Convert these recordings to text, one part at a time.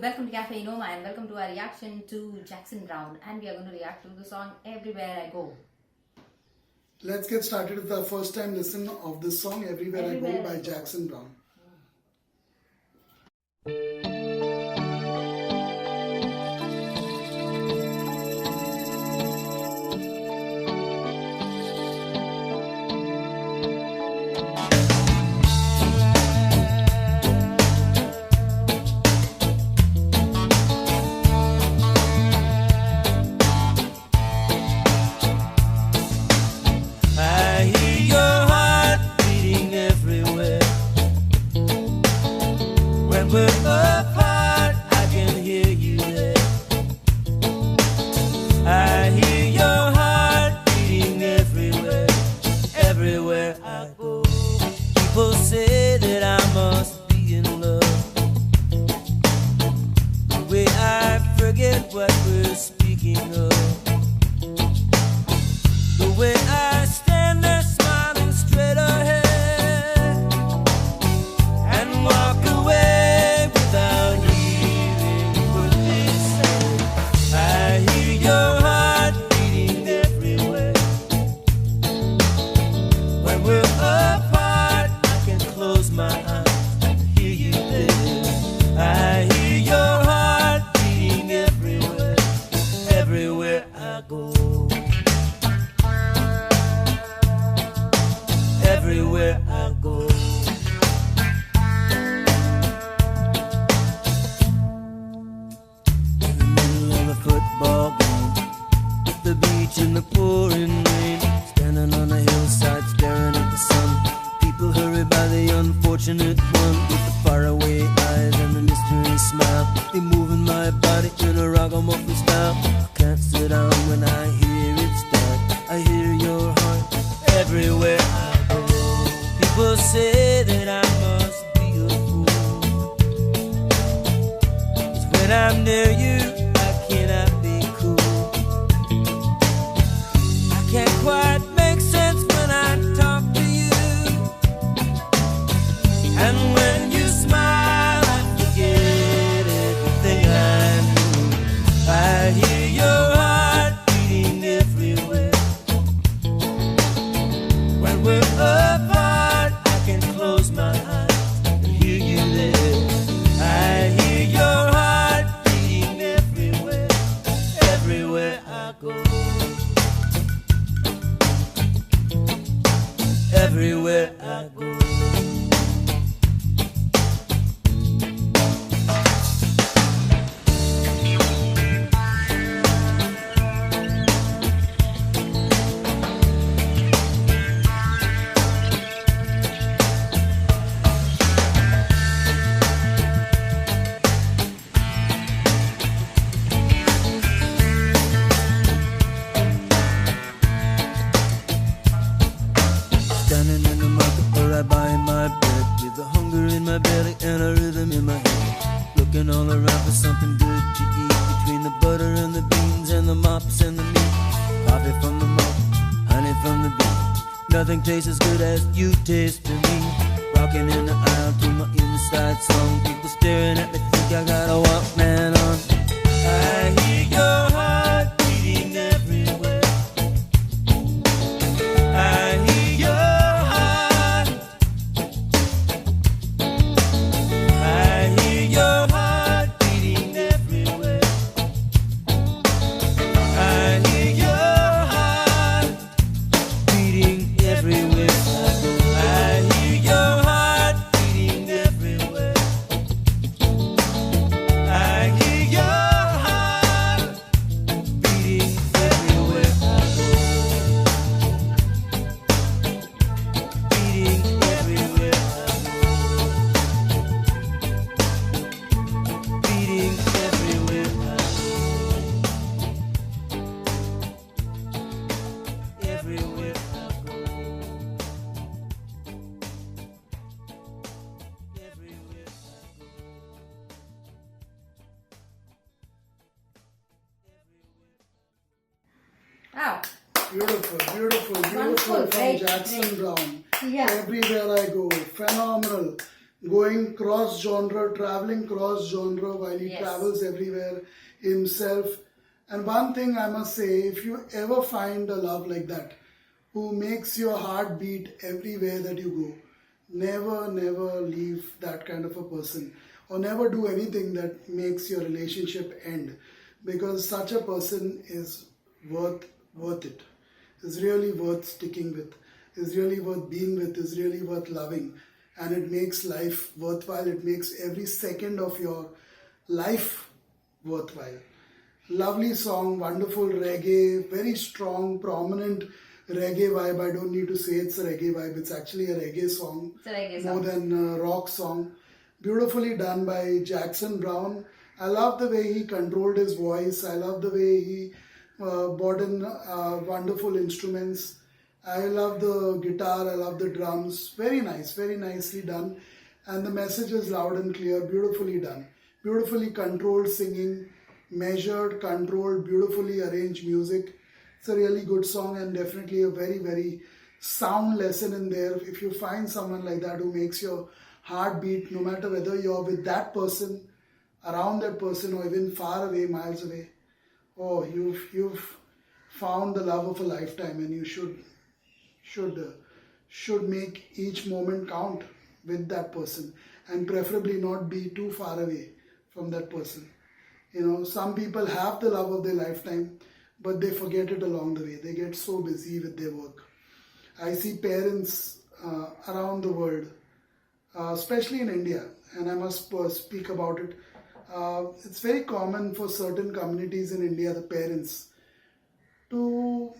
Welcome to Cafe Enoma and welcome to our reaction to Jackson Brown, and we are going to react to the song Everywhere I Go. Let's get started with the first time listen of this song Everywhere I Go by Jackson Brown. We're apart, I can hear you there. I hear your heart beating everywhere, everywhere I go. People say that I must be in love. The way I forget what we're speaking of. The way I stand there smiling straight ahead and walk away. Everywhere I go, in the middle of a football game, at the beach in the pouring rain, standing on a hillside staring at the sun. People hurry by the unfortunate one with the faraway eyes and the mystery smile. They moving my body in a ragamuffin style. I can't sit down when I hear it start. I hear your heart everywhere I go. People say that I must be a fool, 'cause when I'm near you, I cannot be cool. I can't quite make sense when I talk to you, and when you smile, I forget everything I knew. I hear your heart beating everywhere. When we're apart, close my eyes and hear you there. I hear your heart beating everywhere, everywhere I go. Everywhere I go. Standing in the market where I buy my bread, with a hunger in my belly and a rhythm in my head. Looking all around for something good to eat, between the butter and the beans and the mops and the meat. Coffee from the mug, honey from the bee. Nothing tastes as good as you taste to me. Rocking in the aisle to my inside song. People staring at me think I got a Walkman on. I hear your heart beating everywhere. I hear your heart. I hear your heart beating everywhere. I hear your heart beating everywhere I go. I hear your heart beating everywhere. I hear your heart beating everywhere I go. Beating everywhere I go. Beating everywhere I go. Everywhere I go. Everywhere I go. Wow. Beautiful, beautiful, beautiful Wonderful, from right, Jackson right. Brown. Yeah. Everywhere I Go, phenomenal. going cross genre, traveling cross genre while he Yes. travels everywhere himself. And one thing I must say, if you ever find a love like that, who makes your heart beat everywhere that you go, never leave that kind of a person, or never do anything that makes your relationship end, because such a person is worth it. Is really worth sticking with, is really worth being with, is really worth loving, and it makes life worthwhile. It makes every second of your life worthwhile. Lovely song, wonderful reggae, very strong, prominent reggae vibe. I don't need to say it's a reggae vibe, it's actually a reggae song, It's a reggae more song. than a rock song. Beautifully done by Jackson Brown. I love the way he controlled his voice. I love the way he brought in wonderful instruments. I love the guitar, I love the drums. Very nice, very nicely done. And the message is loud and clear, beautifully done. Beautifully controlled singing, measured, controlled, beautifully arranged music. It's a really good song and definitely a very sound lesson in there. If you find someone like that who makes your heart beat, no matter whether you're with that person, around that person, or even far away, miles away, oh, you've found the love of a lifetime, and you should make each moment count with that person, and preferably not be too far away from that person. Some people have the love of their lifetime, but they forget it along the way. They get so busy with their work. I see parents around the world, especially in India, and I must speak about it. It's very common for certain communities in India, the parents, to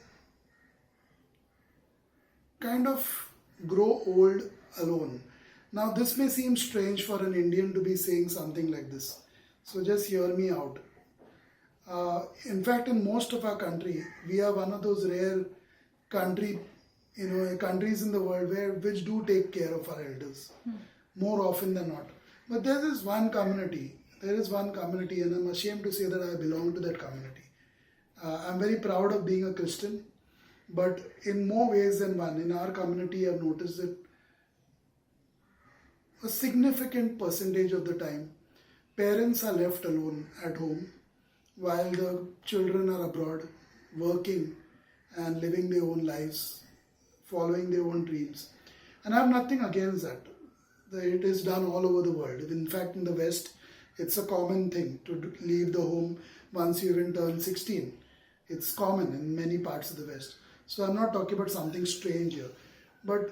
kind of grow old alone. Now, this may seem strange for an Indian to be saying something like this. So just hear me out. In fact, in most of our country, we are one of those rare countries in the world which do take care of our elders more often than not. But there is one community, and I'm ashamed to say that I belong to that community. I'm very proud of being a Christian, but in more ways than one, in our community, I've noticed that a significant percentage of the time, parents are left alone at home while the children are abroad, working and living their own lives, following their own dreams. And I have nothing against that. It is done all over the world. In fact, in the West, it's a common thing to leave the home once you even turn 16. It's common in many parts of the West. So I'm not talking about something strange here. But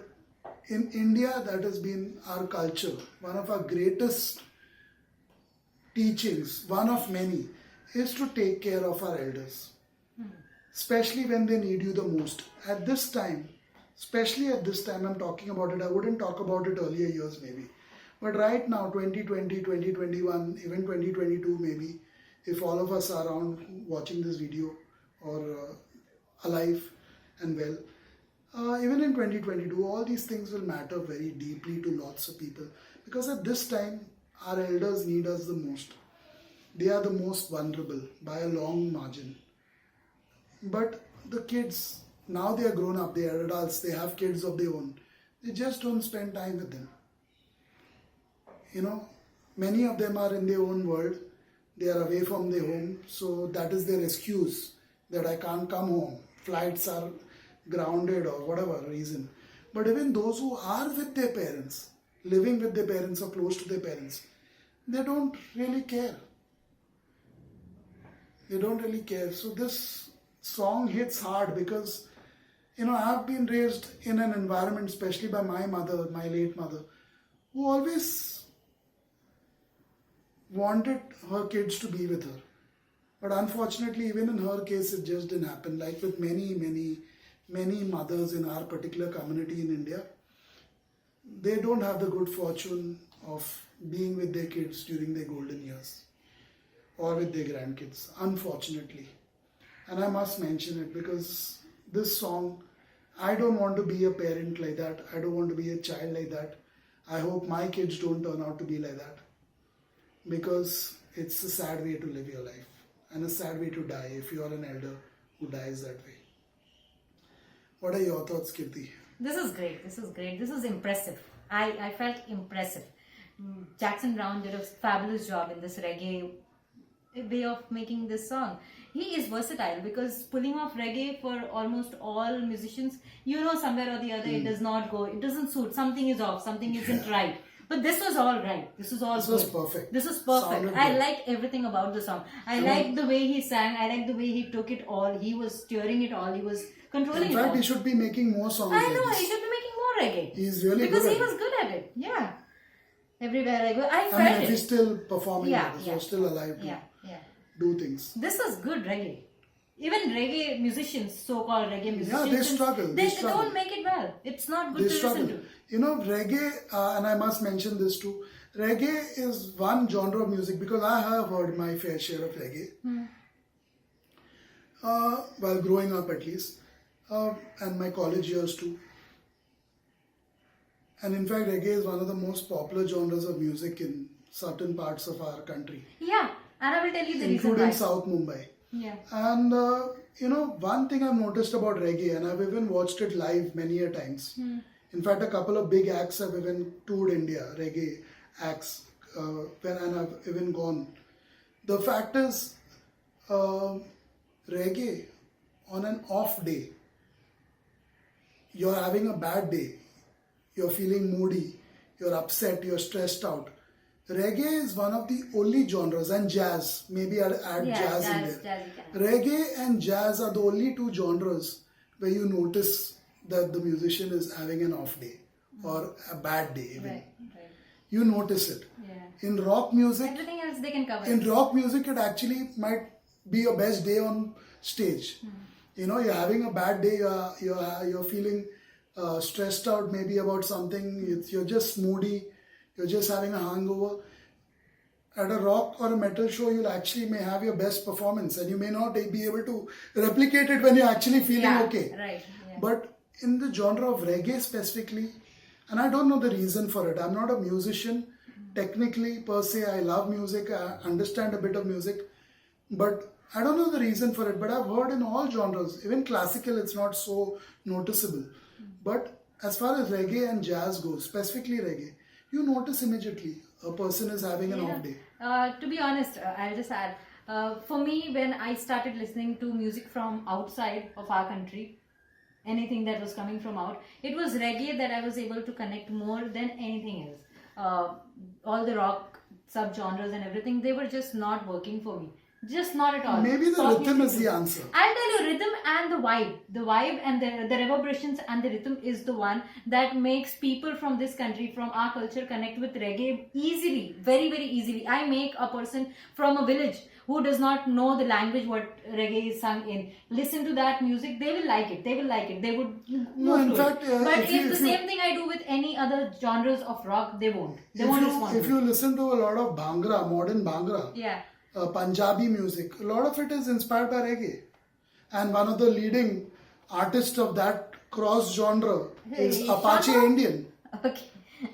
in India, that has been our culture. One of our greatest teachings, one of many, is to take care of our elders. Especially when they need you the most. At this time, especially at this time I'm talking about it, I wouldn't talk about it earlier years maybe. But right now, 2020, 2021, even 2022 maybe, if all of us are around watching this video or alive and well, even in 2022, all these things will matter very deeply to lots of people. Because at this time, our elders need us the most. They are the most vulnerable by a long margin. But the kids, now they are grown up, they are adults, they have kids of their own. They just don't spend time with them. Many of them are in their own world. They are away from their home. So that is their excuse that I can't come home. Flights are grounded or whatever reason. But even those who are with their parents, living with their parents or close to their parents, they don't really care. They don't really care. So this song hits hard because, I've been raised in an environment, especially by my mother, my late mother, who always wanted her kids to be with her. But unfortunately, even in her case, it just didn't happen. Like with many mothers in our particular community in India, they don't have the good fortune of being with their kids during their golden years or with their grandkids, unfortunately. And I must mention it because this song, I don't want to be a parent like that. I don't want to be a child like that. I hope my kids don't turn out to be like that. Because it's a sad way to live your life and a sad way to die if you are an elder who dies that way. What are your thoughts, Kirti? This is great. This is impressive. I felt impressive. Jackson Brown did a fabulous job in this reggae way of making this song. He is versatile because pulling off reggae for almost all musicians, somewhere or the other it does not go, it doesn't suit, something is off, something isn't right. But this was all right. This was all This good. was perfect. This was perfect. Sounded I good. liked everything about the song. I liked the way he sang. I liked the way he took it all. He was steering it all. He was controlling In it all. fact, he should be making more songs. I like know, this. he should be making more reggae. He's really because good he at was it. good at it. Yeah. Everywhere I go, I felt I mean, if it. he's still performing, Yeah, so yeah. still alive to Yeah. do things. This was good reggae. Even reggae musicians, so-called reggae musicians, they struggle. They struggle. don't make it well. It's not good They to struggle. listen to. You know, reggae, and I must mention this too. Reggae is one genre of music because I have heard my fair share of reggae. While growing up at least, and my college years too. And in fact, reggae is one of the most popular genres of music in certain parts of our country, Yeah, and I will tell you the reason including why. South Mumbai. Yeah. And one thing I've noticed about reggae, and I've even watched it live many a times. In fact, a couple of big acts have even toured India, reggae acts, and I've even gone. The fact is, reggae on an off day, you're having a bad day, you're feeling moody, you're upset, you're stressed out. Reggae is one of the only genres, and jazz, maybe I'd add jazz in there. Jazz, Reggae and jazz are the only two genres where you notice that the musician is having an off day or a bad day even. Right. You notice it. Yeah. In rock music, Everything else they can cover. in rock music it actually might be your best day on stage. You're having a bad day, you're feeling stressed out maybe about something, you're just moody, you're just having a hangover. At a rock or a metal show, you'll actually may have your best performance and you may not be able to replicate it when you're actually feeling okay. Right. Yeah. But in the genre of reggae specifically, and I don't know the reason for it, I'm not a musician technically per se. I love music, I understand a bit of music, but I don't know the reason for it. But I've heard in all genres, even classical, it's not so noticeable. But as far as reggae and jazz goes, specifically reggae, you notice immediately a person is having an off day. To be honest, I'll just add, for me, when I started listening to music from outside of our country, anything that was coming from out, it was reggae that I was able to connect more than anything else. All the rock subgenres and everything, they were just not working for me. Just not at all. Maybe the Pop rhythm music is the answer. I'll tell you, rhythm and the vibe. The vibe and the reverberations and the rhythm is the one that makes people from this country, from our culture, connect with reggae easily. Very, very easily. I make a person from a village who does not know the language what reggae is sung in, listen to that music, they will like it. They will like it. They would move in to fact, it. But if the same thing I do with any other genres of rock, they won't. They won't respond. If you listen to a lot of Bhangra, modern Bhangra, Yeah. Punjabi music, a lot of it is inspired by reggae. And one of the leading artists of that cross genre is Hey, Apache Sean Paul? Indian. Okay.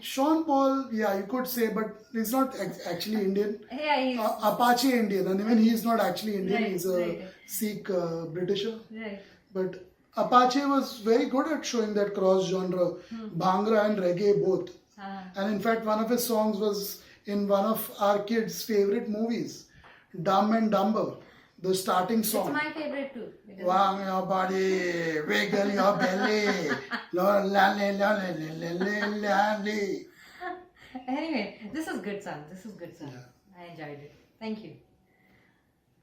Sean Paul, yeah, you could say, but he's not actually Indian. Yeah, he's Apache Indian, and even he's not actually Indian, Right, he's a right. Sikh Britisher. right. But Apache was very good at showing that cross genre, Bhangra and reggae both. And in fact, one of his songs was in one of our kids' favorite movies, Dumb and Dumber, the starting song. It's my favorite too. because- Wang your body, wiggle your belly, lolly, lolly, lolly. Anyway, this is good song. This is good song. I enjoyed it. Thank you.